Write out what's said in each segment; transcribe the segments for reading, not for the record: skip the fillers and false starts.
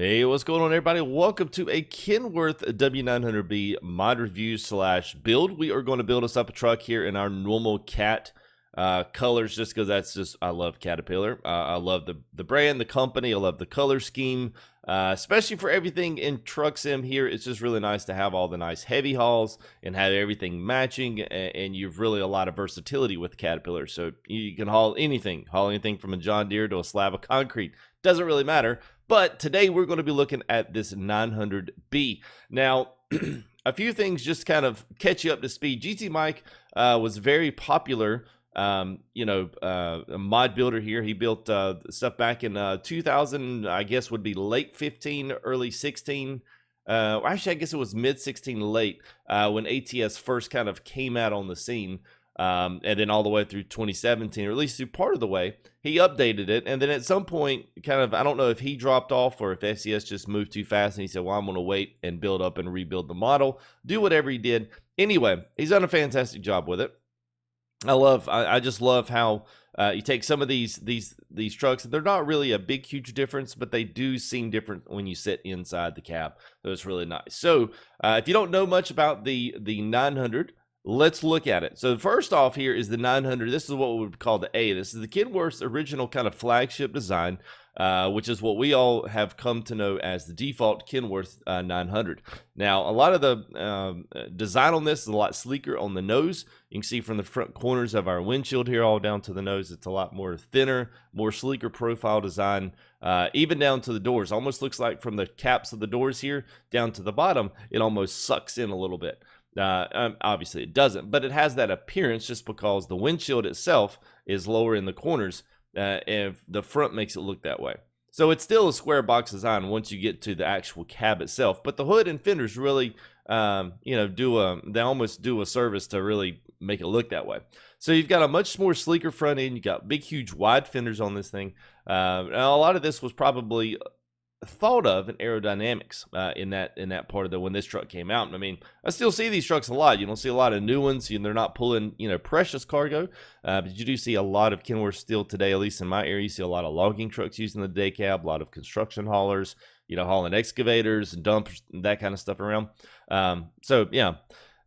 Hey, what's going on, everybody? Welcome to a Kenworth W900B mod review slash build. We are going to build us up a truck here in our normal cat colors, just because I love Caterpillar. I love the brand, the company. I love the color scheme, especially for everything in Truck Sim here. It's just really nice to have all the nice heavy hauls and have everything matching, and you've really a lot of versatility with Caterpillar. So you can haul anything from a John Deere to a slab of concrete. Doesn't really matter. But today we're going to be looking at this 900B. Now, a few things just kind of catch you up to speed. GT Mike was very popular, a mod builder here. He built stuff back in 2000, I guess would be late 15, early 16. Actually, I guess it was mid 16 late when ATS first kind of came out on the scene. And then all the way through 2017, or at least through part of the way, he updated it. And then at some point, kind of, I don't know if he dropped off or if SES just moved too fast. And he said, well, I'm going to wait and build up and rebuild the model, do whatever he did. Anyway, he's done a fantastic job with it. I just love how you take some of these trucks, and they're not really a big, huge difference, but they do seem different when you sit inside the cab. So it's really nice. So if you don't know much about the 900, let's look at it. So first off here is the 900. This is what we would call the A. This is the Kenworth's original kind of flagship design, which is what we all have come to know as the default Kenworth 900. Now, a lot of the design on this is a lot sleeker on the nose. You can see from the front corners of our windshield here all down to the nose, it's a lot more thinner, more sleeker profile design, even down to the doors. Almost looks like from the caps of the doors here down to the bottom, it almost sucks in a little bit. Obviously it doesn't, but it has that appearance just because the windshield itself is lower in the corners, and the front makes it look that way. So it's still a square box design once you get to the actual cab itself, but the hood and fenders really they almost do a service to really make it look that way. So you've got a much more sleeker front end. You got big, huge, wide fenders on this thing. Now a lot of this was probably thought of in aerodynamics in that part of the when this truck came out. I mean, I still see these trucks a lot. You don't see a lot of new ones, and they're not pulling precious cargo, but you do see a lot of Kenworth still today. At least in my area, you see a lot of logging trucks using the day cab, a lot of construction haulers, hauling excavators and dumpers and that kind of stuff around. So yeah,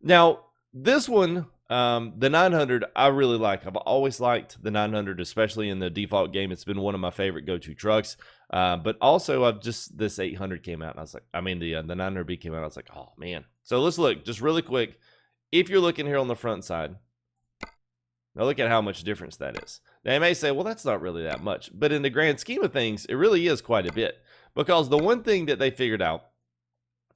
now this one, the 900, I really like. I've always liked the 900, especially in the default game. It's been one of my favorite go-to trucks. But also this 800 came out, and I was like, the 900B came out. I was like, oh man. So let's look just really quick. If you're looking here on the front side, now look at how much difference that is. Now you may say, well, that's not really that much, but in the grand scheme of things, it really is quite a bit, because the one thing that they figured out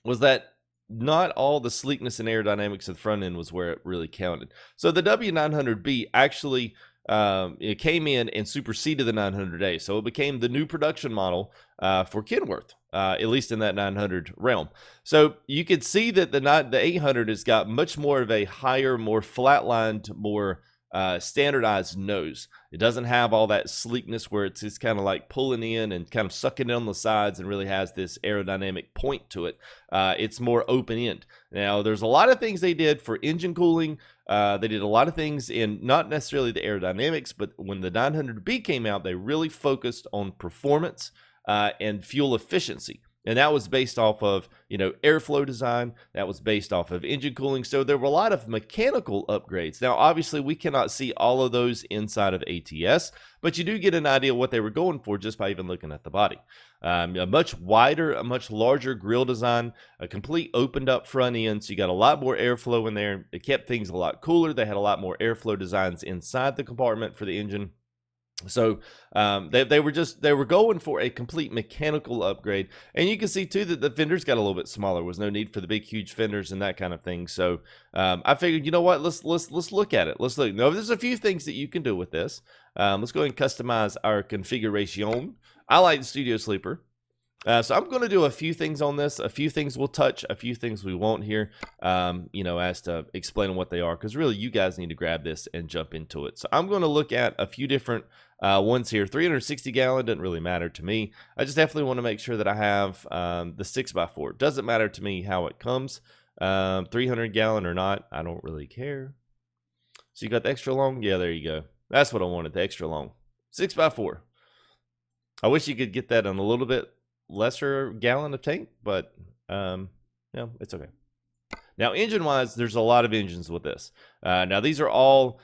was that not all the sleekness and aerodynamics of the front end was where it really counted. So the W900B actually it came in and superseded the 900A, so it became the new production model for Kenworth, at least in that 900 realm. So you could see that the 800 has got much more of a higher, more flatlined, more standardized nose. It doesn't have all that sleekness where it's just kind of like pulling in and kind of sucking in on the sides, and really has this aerodynamic point to it. It's more open end. Now, there's a lot of things they did for engine cooling. They did a lot of things in not necessarily the aerodynamics, but when the 900B came out, they really focused on performance and fuel efficiency. And that was based off of, airflow design. That was based off of engine cooling. So there were a lot of mechanical upgrades. Now, obviously, we cannot see all of those inside of ATS, but you do get an idea of what they were going for just by even looking at the body. A much wider, a much larger grille design, a complete opened up front end. So you got a lot more airflow in there. It kept things a lot cooler. They had a lot more airflow designs inside the compartment for the engine. So they were going for a complete mechanical upgrade, and you can see too that the fenders got a little bit smaller. There was no need for the big huge fenders and that kind of thing. So I figured, you know what, let's look at it. Let's look. Now there's a few things that you can do with this. Let's go ahead and customize our configuration. I like the Studio Sleeper. So I'm going to do a few things on this. A few things we'll touch, a few things we won't here, as to explain what they are, because really you guys need to grab this and jump into it. So I'm going to look at a few different ones here. 360 gallon doesn't really matter to me. I just definitely want to make sure that I have the 6x4. Doesn't matter to me how it comes, 300 gallon or not. I don't really care. So you got the extra long? Yeah, there you go. That's what I wanted, the extra long. 6x4. I wish you could get that in a little bit lesser gallon of tank, but yeah, it's okay. Now, engine-wise, there's a lot of engines with this. Now, these are all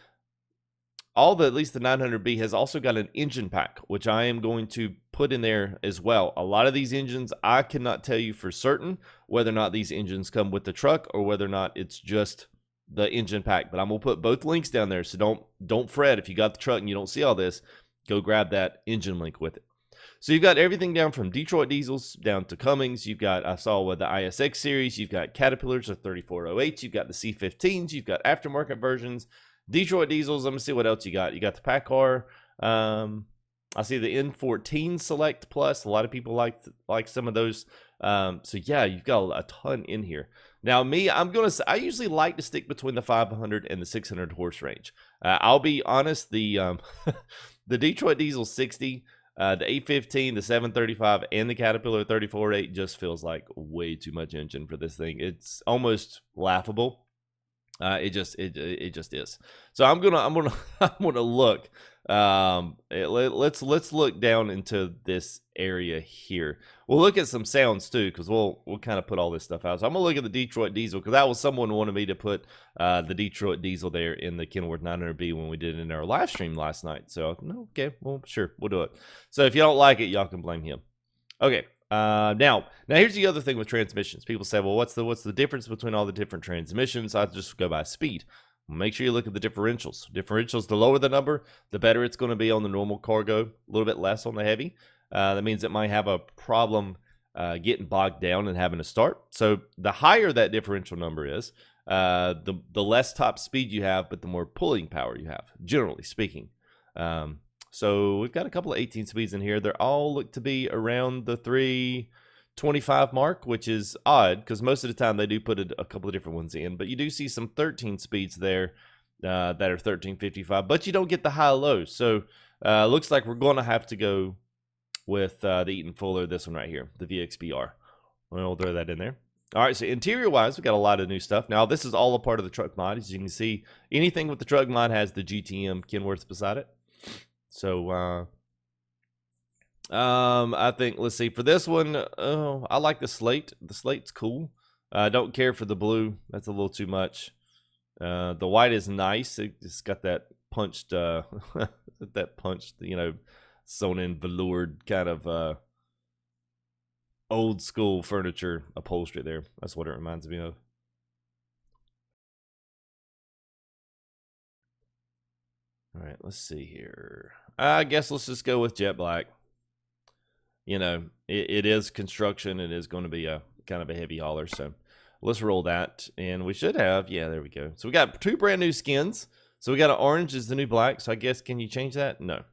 at least the 900B has also got an engine pack, which I am going to put in there as well. A lot of these engines, I cannot tell you for certain whether or not these engines come with the truck or whether or not it's just the engine pack. But I'm going to put both links down there, so don't fret if you got the truck and you don't see all this. Go grab that engine link with it. So you've got everything down from Detroit diesels down to Cummins. You've got, I saw with the ISX series, you've got Caterpillars of 3408s, you've got the C15s, you've got aftermarket versions, Detroit diesels. Let me see what else you got. You got the PACCAR. I see the N14 Select Plus. A lot of people like some of those. So yeah, you've got a ton in here. Now me, I usually like to stick between the 500 and the 600 horse range. I'll be honest, the the Detroit Diesel 60, the 815, the 735, and the Caterpillar 34.8 just feels like way too much engine for this thing. It's almost laughable. It just is. So I'm gonna look. Let's look down into this area here. We'll look at some sounds too, because we'll kind of put all this stuff out. So I'm gonna look at the Detroit Diesel, because that was someone wanted me to put the Detroit Diesel there in the Kenworth 900B when we did it in our live stream last night. So okay, well sure, we'll do it. So if you don't like it, y'all can blame him. Okay. Now here's the other thing with transmissions. People say, well, what's the difference between all the different transmissions? I just go by speed. Make sure you look at the differentials. Differentials, the lower the number, the better it's going to be on the normal cargo, a little bit less on the heavy. That means it might have a problem getting bogged down and having to start. So the higher that differential number is, the less top speed you have, but the more pulling power you have, generally speaking. So we've got a couple of 18 speeds in here. They're all look to be around the 325 mark, which is odd because most of the time they do put a couple of different ones in. But you do see some 13 speeds there that are 1355, but you don't get the high-lows. So looks like we're going to have to go with the Eaton Fuller, this one right here, the VXBR. We'll throw that in there. All right, so interior-wise, we've got a lot of new stuff. Now, this is all a part of the truck mod. As you can see, anything with the truck mod has the GTM Kenworth beside it. So, I think, let's see, for this one, I like the slate. The slate's cool. I don't care for the blue. That's a little too much. The white is nice. It's got that punched, sewn in veloured kind of, old school furniture upholstery there. That's what it reminds me of. All right, let's see here. I guess let's just go with jet black. You know, it is construction. It is going to be a kind of a heavy hauler. So let's roll that. And we should have, yeah, there we go. So we got two brand new skins. So we got an orange is the new black. So I guess, can you change that? No.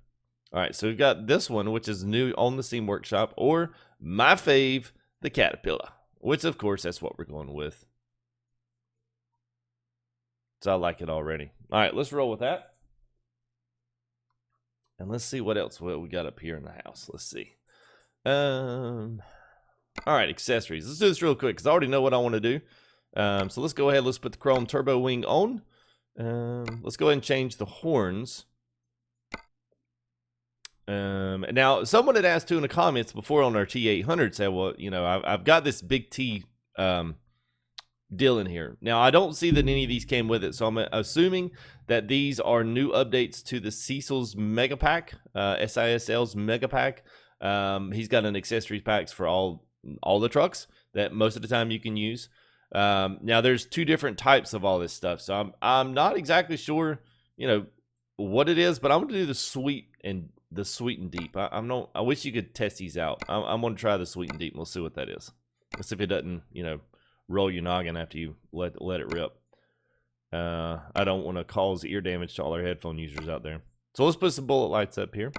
All right, so we've got this one, which is new on the Steam Workshop, or my fave, the Caterpillar, which of course that's what we're going with. So I like it already. All right, let's roll with that. And let's see what else we got up here in the house. Let's see. All right, accessories. Let's do this real quick because I already know what I want to do. So let's go ahead. Let's put the chrome turbo wing on. Let's go ahead and change the horns. Now, someone had asked too in the comments before on our T800, said, well, you know, I've got this big T deal in here. Now, I don't see that any of these came with it, so I'm assuming that these are new updates to the Cecil's Mega Pack, SISL's Mega Pack. He's got an accessories packs for all the trucks that most of the time you can use. Now, there's two different types of all this stuff, so I'm not exactly sure, you know, what it is, but I'm gonna do the sweet and deep. I wish you could test these out. I'm gonna try the sweet and deep. We'll see what that is. Let's see if it doesn't, you know, roll your noggin after you let it rip. I don't want to cause ear damage to all our headphone users out there. So let's put some bullet lights up here.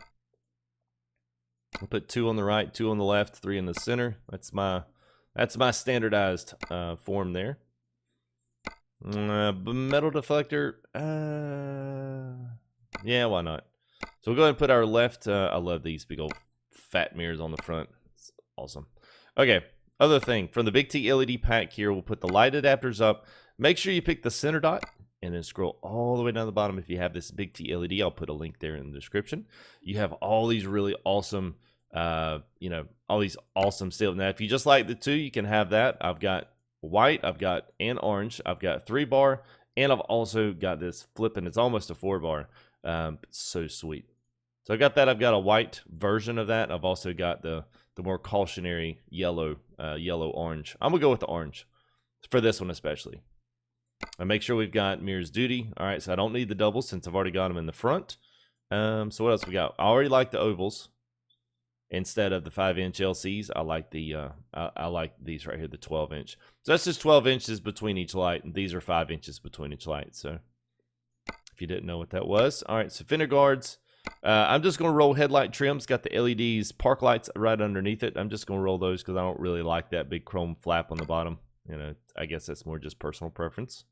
I'll put 2 on the right, 2 on the left, 3 in the center. That's my standardized form there. Metal deflector. Yeah, why not? So we'll go ahead and put our left. I love these big old fat mirrors on the front. It's awesome. Okay, other thing. From the Big T LED pack here, we'll put the light adapters up. Make sure you pick the center dot and then scroll all the way down the bottom. If you have this Big T LED, I'll put a link there in the description. You have all these really awesome you know, all these awesome steel. Now, if you just like the two, you can have that. I've got white, I've got and orange, I've got 3-bar, and I've also got this flipping. It's almost a 4-bar. So sweet. So I got that. I've got a white version of that. I've also got the more cautionary yellow, yellow orange. I'm gonna go with the orange for this one especially. And make sure we've got mirrors duty. All right, so I don't need the doubles since I've already got them in the front. So what else we got? I already like the ovals instead of the 5-inch LCs. I like the I like these right here, the 12-inch. So that's just 12 inches between each light, and these are 5 inches between each light. So if you didn't know what that was. All right, so fender guards. I'm just going to roll headlight trims. Got the LEDs, park lights right underneath it. I'm just going to roll those because I don't really like that big chrome flap on the bottom. You know, I guess that's more just personal preference.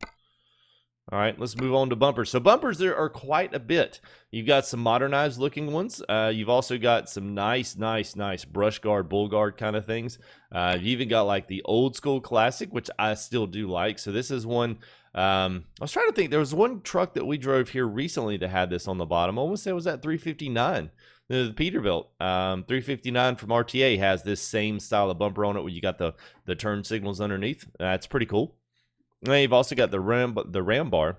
All right, let's move on to bumpers. So bumpers, there are quite a bit. You've got some modernized looking ones. You've also got some nice brush guard, bull guard kind of things. You've even got like the old school classic, which I still do like. So this is one, I was trying to think, there was one truck that we drove here recently that had this on the bottom. I want to say it was that 359. The Peterbilt 359 from RTA has this same style of bumper on it where you got the turn signals underneath. That's pretty cool. And then you've also got the ram bar.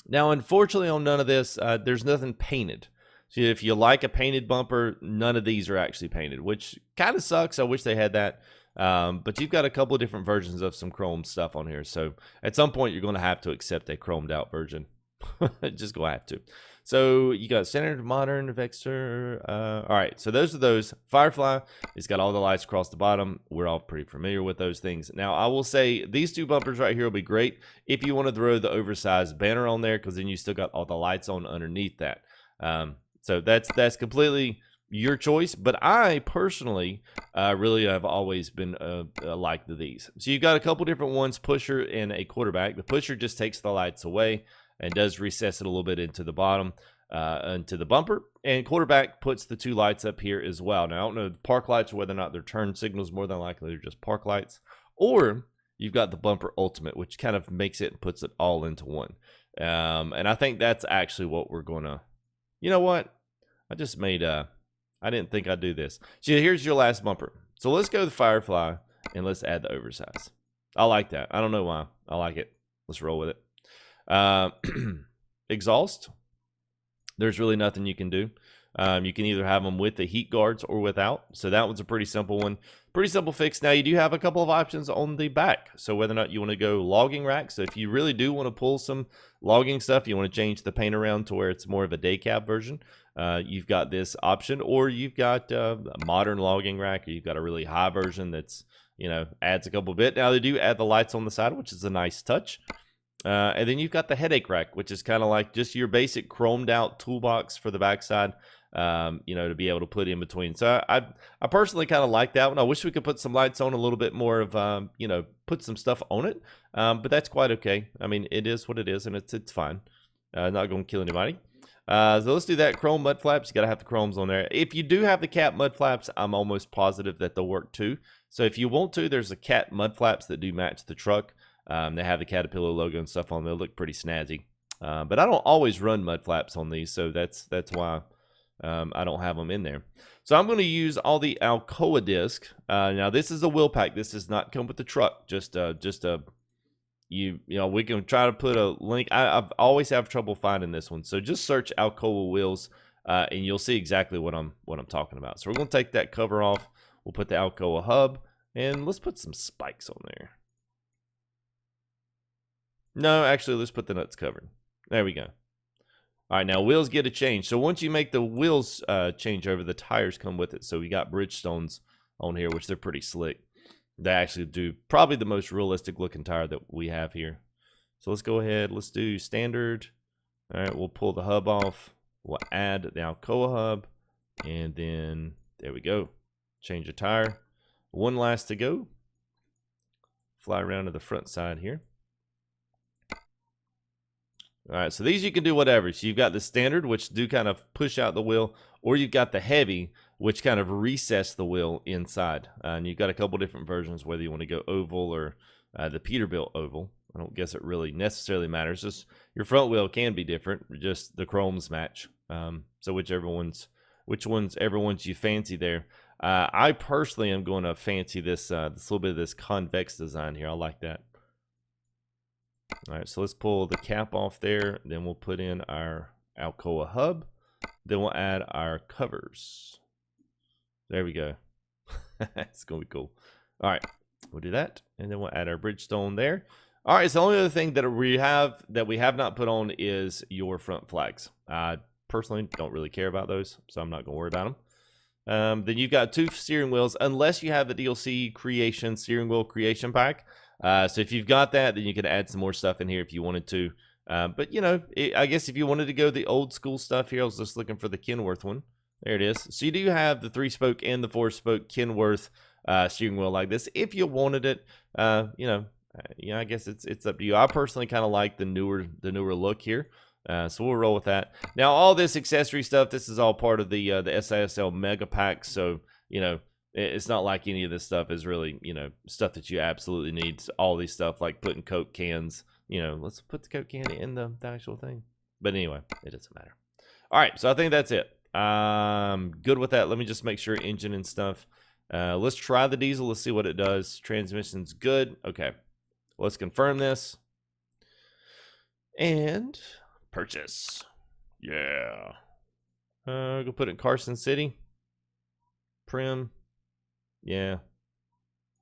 Now, unfortunately, on none of this, there's nothing painted. So if you like a painted bumper, none of these are actually painted, which kind of sucks. I wish they had that. But you've got a couple of different versions of some chrome stuff on here. So at some point, you're going to have to accept a chromed out version. Just go have to. So you got standard, modern, Vexter. All right, so those are those. Firefly, it's got all the lights across the bottom. We're all pretty familiar with those things. Now, I will say these two bumpers right here will be great if you want to throw the oversized banner on there, because then you still got all the lights on underneath that. So that's completely your choice. But I personally really have always been like these. So you've got a couple different ones, pusher and a quarterback. The pusher just takes the lights away and does recess it a little bit into the bottom, into the bumper. And quarterback puts the two lights up here as well. Now, I don't know the park lights, whether or not they're turn signals. More than likely, they're just park lights. Or you've got the bumper ultimate, which kind of makes it and puts it all into one. And I think that's actually what we're going to... You know what? I just made... I didn't think I'd do this. So here's your last bumper. So let's go to the Firefly, and let's add the oversize. I like that. I don't know why. I like it. Let's roll with it. Exhaust, there's really nothing you can do. You can either have them with the heat guards or without. So that one's a pretty simple one. Pretty simple fix. Now you do have a couple of options on the back. So whether or not you want to go logging rack. So if you really do want to pull some logging stuff, you want to change the paint around to where it's more of a day cab version. You've got this option, or you've got a modern logging rack, or you've got a really high version that's, you know, adds a couple bit. Now they do add the lights on the side, which is a nice touch. And then you've got the headache rack, which is kind of like just your basic chromed out toolbox for the backside, you know, to be able to put in between. So I personally kind of like that one. I wish we could put some lights on, a little bit more of, you know, put some stuff on it. But that's quite okay. I mean, it is what it is, and it's fine. Not going to kill anybody. So let's do that. Chrome mud flaps. You got to have the chromes on there. If you do have the cat mud flaps, I'm almost positive that they'll work too. So if you want to, there's a cat mud flaps that do match the truck. They have the Caterpillar logo and stuff on them. They look pretty snazzy. But I don't always run mud flaps on these, so that's why I don't have them in there. So I'm going to use all the Alcoa disc. Now this is a wheel pack. This does not come with the truck. You know, we can try to put a link. I've always have trouble finding this one. So just search Alcoa wheels, and you'll see exactly what I'm talking about. So we're going to take that cover off. We'll put the Alcoa hub, and let's put some spikes on there. No, actually, let's put the nuts covered. There we go. All right, now wheels get a change. So once you make the wheels change over, the tires come with it. So we got Bridgestones on here, which they're pretty slick. They actually do probably the most realistic looking tire that we have here. So let's go ahead. Let's do standard. All right, we'll pull the hub off. We'll add the Alcoa hub. And then there we go. Change the tire. One last to go. Fly around to the front side here. All right, so these you can do whatever. So you've got the standard, which do kind of push out the wheel, or you've got the heavy, which kind of recess the wheel inside. And you've got a couple different versions, whether you want to go oval or the Peterbilt oval. I don't guess it really necessarily matters. Just your front wheel can be different, just the chromes match. So whichever one's whichever ones you fancy there. I personally am going to fancy this this little bit of this convex design here. I like that. All right, so let's pull the cap off there. Then we'll put in our Alcoa hub. Then we'll add our covers. There we go. It's gonna be cool. All right, we'll do that, and then we'll add our Bridgestone there. All right, so the only other thing that we have not put on is your front flags. I personally don't really care about those, so I'm not gonna worry about them. Then you've got 2 steering wheels, unless you have the DLC creation steering wheel creation pack. So if you've got that, then you can add some more stuff in here if you wanted to. But you know, I guess if you wanted to go the old school stuff here, I was just looking for the Kenworth one. There it is. So you do have the 3-spoke and the 4-spoke Kenworth steering wheel like this. If you wanted it, you know, I guess it's up to you. I personally kind of like the newer look here. So we'll roll with that. Now, all this accessory stuff, this is all part of the SISL Mega Pack. So, you know, it's not like any of this stuff is really, you know, stuff that you absolutely need. All these stuff like putting Coke cans, you know, let's put the Coke can in the actual thing. But anyway, it doesn't matter. All right, so I think that's it. Good with that. Let me just make sure engine and stuff. Let's try the diesel. Let's see what it does. Transmission's good. Okay, let's confirm this. And purchase. Yeah. Go put it in Carson City. Prim. Yeah.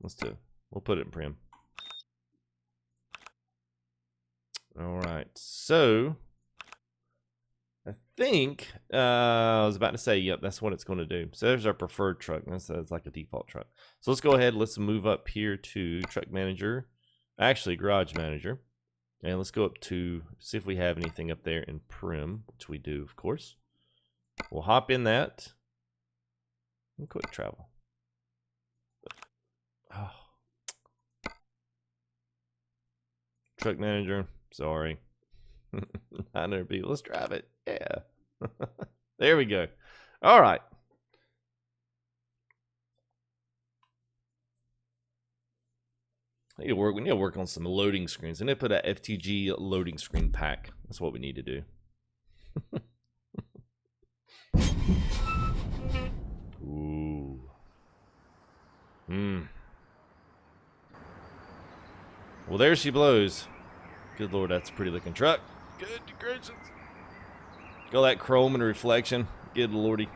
Let's do it. We'll put it in Prim. All right. So I think I was about to say, yep, that's what it's going to do. So there's our preferred truck. That's like a default truck. So let's go ahead. Let's move up here to truck manager. Actually, garage manager. And let's go up to see if we have anything up there in Prim, which we do, of course. We'll hop in that. And quick travel. Oh. Truck manager, sorry. 900B, let's drive it. Yeah. There we go. All right. We need to work on some loading screens. I need to put a FTG loading screen pack. That's what we need to do. Ooh. Well, there she blows. Good Lord, that's a pretty looking truck. Good gracious. Go that chrome and reflection. Good Lordy.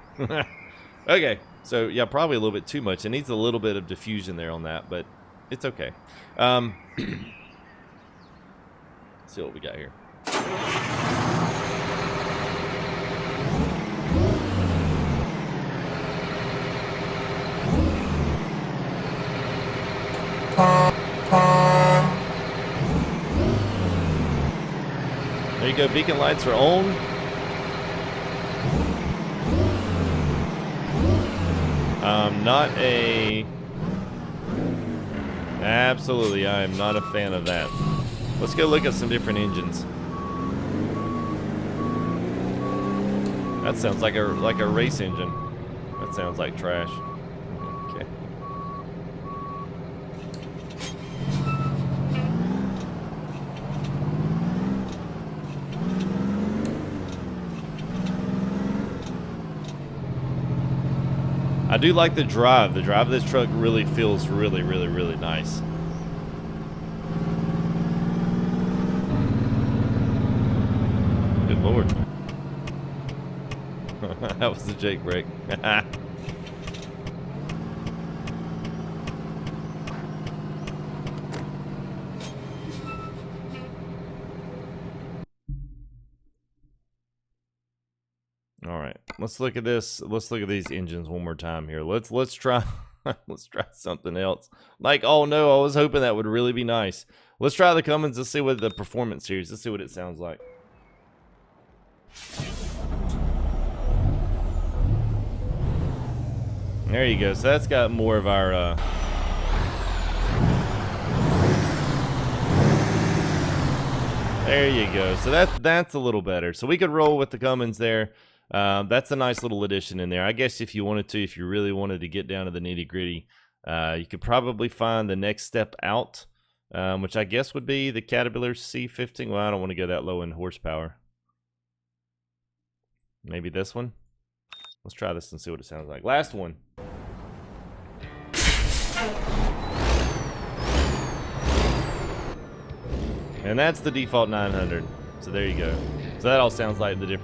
Okay, so yeah, probably a little bit too much. It needs a little bit of diffusion there on that, but it's okay. Let's see what we got here. There you go, beacon lights are on. Absolutely, I am not a fan of that. Let's go look at some different engines. That sounds like a race engine. That sounds like trash. Okay. I do like the drive. The drive of this truck really feels really, really, really nice. Good Lord. That was the Jake brake. All right, let's look at this. Let's look at these engines one more time here. Let's try let's try something else. Like, oh no, I was hoping that would really be nice. Let's try the Cummins. Let's see what the performance series. Let's see what it sounds like. There you go. So that's got more of our there you go. So that's a little better. So we could roll with the Cummins there. That's a nice little addition in there. I guess if you wanted to, if you really wanted to get down to the nitty gritty, you could probably find the next step out, which I guess would be the Caterpillar C15. Well, I don't want to go that low in horsepower. Maybe this one. Let's try this and see what it sounds like. Last one. And that's the default 900. So there you go. So that all sounds like the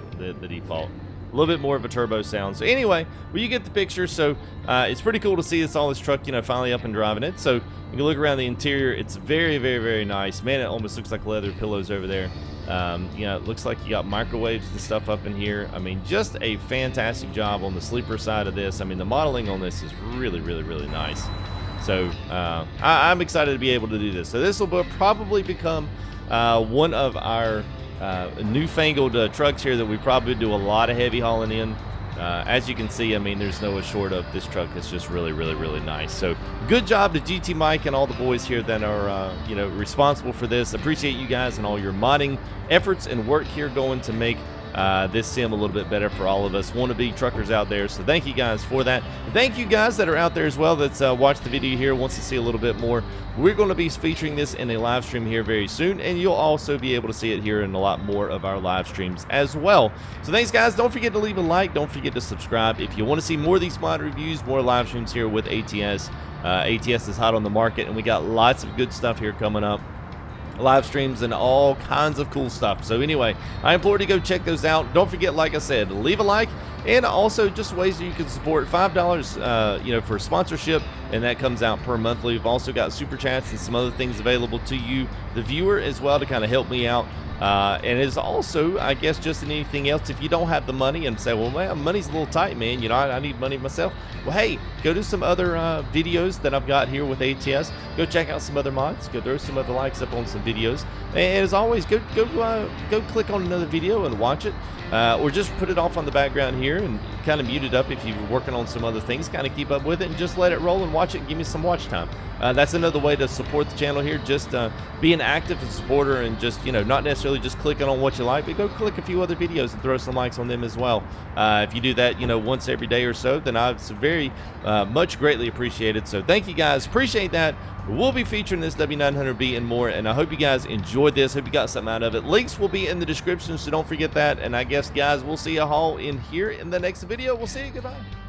default. A little bit more of a turbo sound. So anyway, well, you get the picture. So it's pretty cool to see this truck, you know, finally up and driving it. So you can look around the interior. It's very, very, very nice. Man, it almost looks like leather pillows over there. You know, it looks like you got microwaves and stuff up in here. I mean, just a fantastic job on the sleeper side of this. I mean, the modeling on this is really, really, really nice. So I'm excited to be able to do this. So this will probably become one of our newfangled trucks here that we probably do a lot of heavy hauling in. As you can see, I mean, there's no short of this truck. It's just really, really, really nice. So good job to GT Mike and all the boys here that are, you know, responsible for this. Appreciate you guys and all your modding efforts and work here going to make this sim a little bit better for all of us wannabe truckers out there. So thank you guys for that. Thank you guys that are out there as well that's watched the video here, wants to see a little bit more. We're going to be featuring this in a live stream here very soon, and you'll also be able to see it here in a lot more of our live streams as well. So thanks guys. Don't forget to leave a like. Don't forget to subscribe if you want to see more of these mod reviews, more live streams here with ATS. ATS is hot on the market, and we got lots of good stuff here coming up. Live streams and all kinds of cool stuff. So anyway, I implore you to go check those out. Don't forget, like I said, leave a like, and also just ways that you can support. $5 you know, for sponsorship, and that comes out per monthly. We've also got super chats and some other things available to you, the viewer, as well, to kind of help me out. And it's also, I guess, just in anything else, if you don't have the money and say, well, man, money's a little tight, man, you know, I need money myself. Well, hey, go do some other videos that I've got here with ATS. Go check out some other mods. Go throw some other likes up on some videos. And as always, go click on another video and watch it. Or just put it off on the background here and kind of mute it up if you're working on some other things. Kind of keep up with it and just let it roll and watch it and give me some watch time. That's another way to support the channel here. Just be an active supporter and just, you know, not necessarily just clicking on what you like, but go click a few other videos and throw some likes on them as well. If you do that, you know, once every day or so, then it's very much greatly appreciated. So thank you guys. Appreciate that. We'll be featuring this W900B and more, and I hope you guys enjoyed this. Hope you got something out of it. Links will be in the description, so don't forget that. And I guess, guys, we'll see you all in here in the next video. We'll see you. Goodbye.